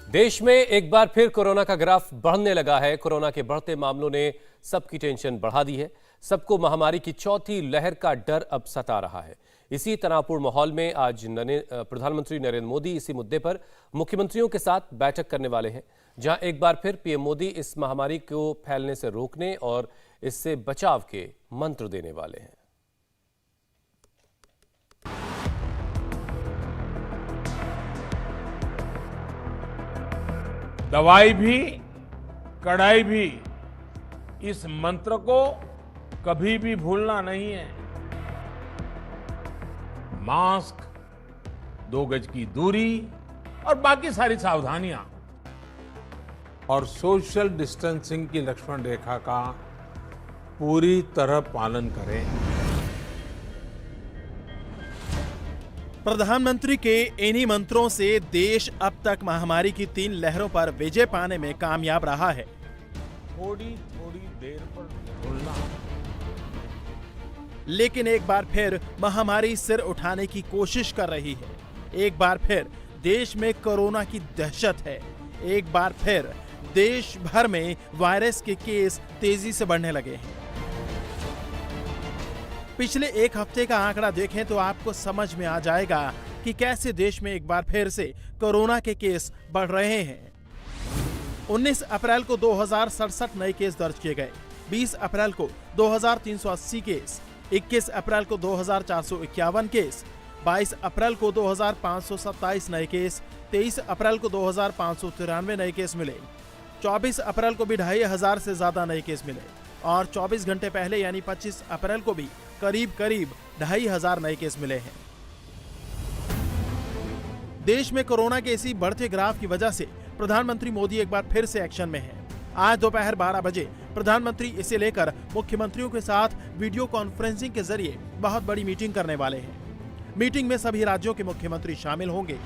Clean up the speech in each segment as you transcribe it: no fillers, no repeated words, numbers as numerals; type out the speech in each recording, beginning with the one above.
देश में एक बार फिर कोरोना का ग्राफ बढ़ने लगा है। कोरोना के बढ़ते मामलों ने सबकी टेंशन बढ़ा दी है। सबको महामारी की चौथी लहर का डर अब सता रहा है। इसी तनावपूर्ण माहौल में आज प्रधानमंत्री नरेंद्र मोदी इसी मुद्दे पर मुख्यमंत्रियों के साथ बैठक करने वाले हैं, जहां एक बार फिर पीएम मोदी इस महामारी को फैलने से रोकने और इससे बचाव के मंत्र देने वाले हैं। दवाई भी कड़ाई भी, इस मंत्र को कभी भी भूलना नहीं है। मास्क, 2 गज की दूरी और बाकी सारी सावधानियां और सोशल डिस्टेंसिंग की लक्ष्मण रेखा का पूरी तरह पालन करें। प्रधानमंत्री के इन्हीं मंत्रों से देश अब तक महामारी की 3 लहरों पर विजय पाने में कामयाब रहा है। थोड़ी थोड़ी देर पर बोलना, लेकिन एक बार फिर महामारी सिर उठाने की कोशिश कर रही है। एक बार फिर देश में कोरोना की दहशत है। एक बार फिर देश भर में वायरस के केस तेजी से बढ़ने लगे हैं। पिछले एक हफ्ते का आंकड़ा देखें तो आपको समझ में आ जाएगा कि कैसे देश में एक बार फिर से कोरोना के केस बढ़ रहे हैं। 19 अप्रैल को 2067 नए केस दर्ज किए गए, 20 अप्रैल को 2380 केस, 21 अप्रैल को 2451 केस, 22 अप्रैल को 2527 नए केस, 23 अप्रैल को 2593 नए केस मिले, 24 अप्रैल को भी 2500 से ज्यादा नए केस मिले और 24 घंटे पहले यानी 25 अप्रैल को भी करीब 2500 नए केस मिले हैं। देश में कोरोना के इसी बढ़ते ग्राफ की वजह से प्रधानमंत्री मोदी एक बार फिर से एक्शन में हैं। आज दोपहर 12 बजे प्रधानमंत्री इसे लेकर मुख्यमंत्रियों के साथ वीडियो कॉन्फ्रेंसिंग के जरिए बहुत बड़ी मीटिंग करने वाले हैं। मीटिंग में सभी राज्यों के मुख्यमंत्री शामिल होंगे।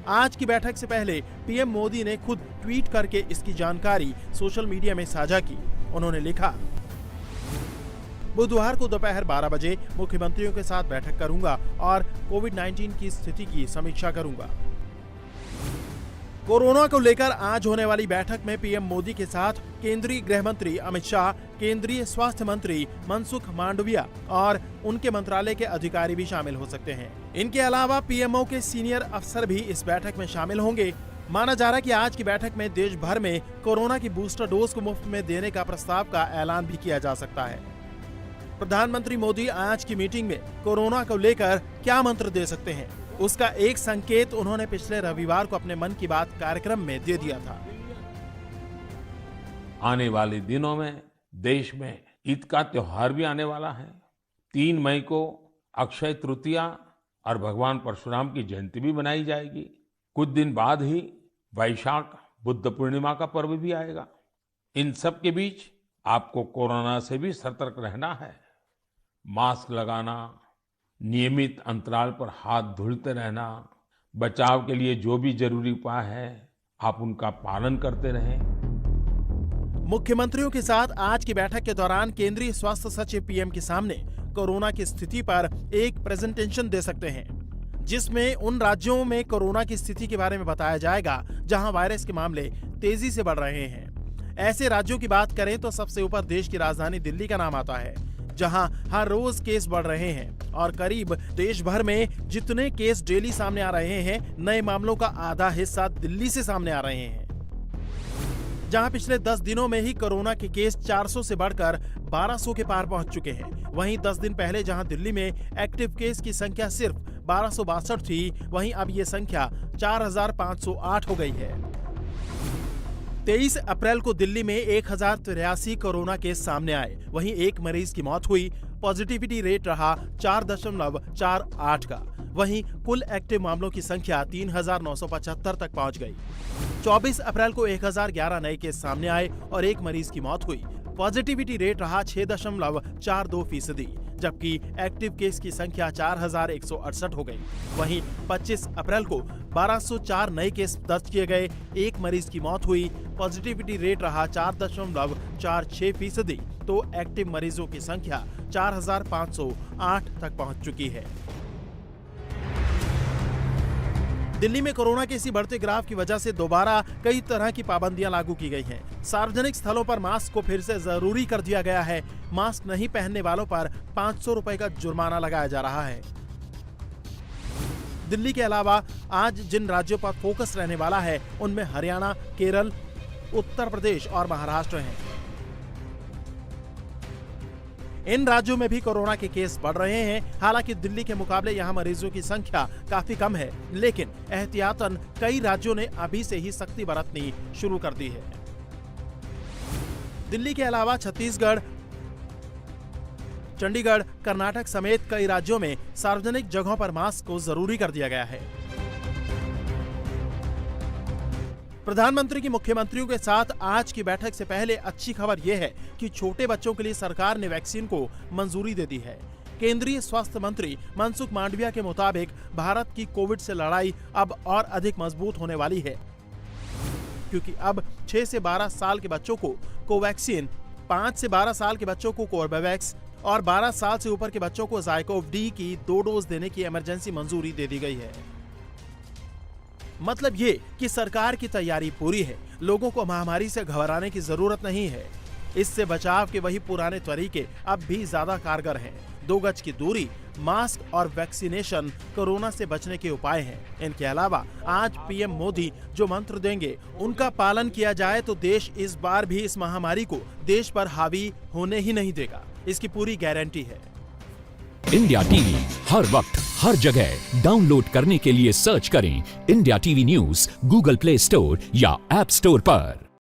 आज की बैठक से पहले पीएम मोदी ने खुद ट्वीट करके इसकी जानकारी सोशल मीडिया में साझा की। उन्होंने लिखा, बुधवार को दोपहर 12 बजे मुख्यमंत्रियों के साथ बैठक करूंगा और कोविड-19 की स्थिति की समीक्षा करूंगा। कोरोना को लेकर आज होने वाली बैठक में पीएम मोदी के साथ केंद्रीय गृह मंत्री अमित शाह, केंद्रीय स्वास्थ्य मंत्री मनसुख मांडविया और उनके मंत्रालय के अधिकारी भी शामिल हो सकते हैं। इनके अलावा पीएमओ के सीनियर अफसर भी इस बैठक में शामिल होंगे। माना जा रहा है कि आज की बैठक में देश भर में कोरोना की बूस्टर डोज को मुफ्त में देने का प्रस्ताव का ऐलान भी किया जा सकता है। प्रधानमंत्री मोदी आज की मीटिंग में कोरोना को लेकर क्या मंत्र दे सकते हैं, उसका एक संकेत उन्होंने पिछले रविवार को अपने मन की बात कार्यक्रम में दे दिया था। आने वाले दिनों में देश में ईद का त्योहार भी आने वाला है। 3 मई को अक्षय तृतीया और भगवान परशुराम की जयंती भी मनाई जाएगी। कुछ दिन बाद ही वैशाख बुद्ध पूर्णिमा का पर्व भी आएगा। इन सब के बीच आपको कोरोना से भी सतर्क रहना है। मास्क लगाना, नियमित अंतराल पर हाथ धुलते रहना, बचाव के लिए जो भी जरूरी उपाय है आप उनका पालन करते रहें। मुख्यमंत्रियों के साथ आज की बैठक के दौरान केंद्रीय स्वास्थ्य सचिव पीएम के सामने कोरोना की स्थिति पर एक प्रेजेंटेशन दे सकते हैं, जिसमें उन राज्यों में कोरोना की स्थिति के बारे में बताया जाएगा जहां वायरस के मामले तेजी से बढ़ रहे हैं। ऐसे राज्यों की बात करें तो सबसे ऊपर देश की राजधानी दिल्ली का नाम आता है, जहां हर रोज केस बढ़ रहे हैं और करीब देश भर में जितने केस डेली सामने आ रहे हैं, नए मामलों का आधा हिस्सा दिल्ली से सामने आ रहे हैं। जहां पिछले 10 दिनों में ही कोरोना के केस 400 से बढ़कर 1200 के पार पहुंच चुके हैं। वहीं 10 दिन पहले जहां दिल्ली में एक्टिव केस की संख्या सिर्फ 1262 थी, वहीं अब ये संख्या 4508 हो गई है। 23 अप्रैल को दिल्ली में 1083 कोरोना केस सामने आए, वहीं एक मरीज की मौत हुई। पॉजिटिविटी रेट रहा 4.48 का। वहीं कुल एक्टिव मामलों की संख्या 3975 तक पहुंच गई। 24 अप्रैल को 1011 नए केस सामने आए और एक मरीज की मौत हुई। पॉजिटिविटी रेट रहा 6.42%, जबकि एक्टिव केस की संख्या 4168 हो गई। वहीं 25 अप्रैल को 1204 नए केस दर्ज किए गए, एक मरीज की मौत हुई। पॉजिटिविटी रेट रहा 4.46%, तो एक्टिव मरीजों की संख्या 4508 तक पहुंच चुकी है। दिल्ली में कोरोना के इसी बढ़ते ग्राफ की वजह से दोबारा कई तरह की पाबंदियां लागू की गई हैं। सार्वजनिक स्थलों पर मास्क को फिर से जरूरी कर दिया गया है। मास्क नहीं पहनने वालों पर 500 रुपए का जुर्माना लगाया जा रहा है। दिल्ली के अलावा आज जिन राज्यों पर फोकस रहने वाला है उनमें हरियाणा, केरल, उत्तर प्रदेश और महाराष्ट्र हैं। इन राज्यों में भी कोरोना के केस बढ़ रहे हैं। हालांकि दिल्ली के मुकाबले यहां मरीजों की संख्या काफी कम है, लेकिन एहतियातन कई राज्यों ने अभी से ही सख्ती बरतनी शुरू कर दी है। दिल्ली के अलावा छत्तीसगढ़, चंडीगढ़, कर्नाटक समेत कई राज्यों में सार्वजनिक जगहों पर मास्क को जरूरी कर दिया गया है। प्रधानमंत्री की मुख्यमंत्रियों के साथ आज की बैठक से पहले अच्छी खबर यह है कि छोटे बच्चों के लिए सरकार ने वैक्सीन को मंजूरी दे दी है। केंद्रीय स्वास्थ्य मंत्री मनसुख मांडविया के मुताबिक भारत की कोविड से लड़ाई अब और अधिक मजबूत होने वाली है, क्योंकि अब 6 से 12 साल के बच्चों को कोवैक्सीन, 5 से 12 साल के बच्चों को कोर्बेवैक्स और 12 साल से ऊपर के बच्चों को ज़ाइकोव-डी की 2 डोज देने की इमरजेंसी मंजूरी दे दी गई है। मतलब ये कि सरकार की तैयारी पूरी है। लोगों को महामारी से घबराने की जरूरत नहीं है। इससे बचाव के वही पुराने तरीके अब भी ज्यादा कारगर हैं। 2 गज की दूरी, मास्क और वैक्सीनेशन कोरोना से बचने के उपाय हैं। इनके अलावा आज पीएम मोदी जो मंत्र देंगे उनका पालन किया जाए तो देश इस बार भी इस महामारी को देश पर हावी होने ही नहीं देगा। इसकी पूरी गारंटी है। इंडिया टीवी हर वक्त हर जगह डाउनलोड करने के लिए सर्च करें India TV news Google play store या ऐप स्टोर पर।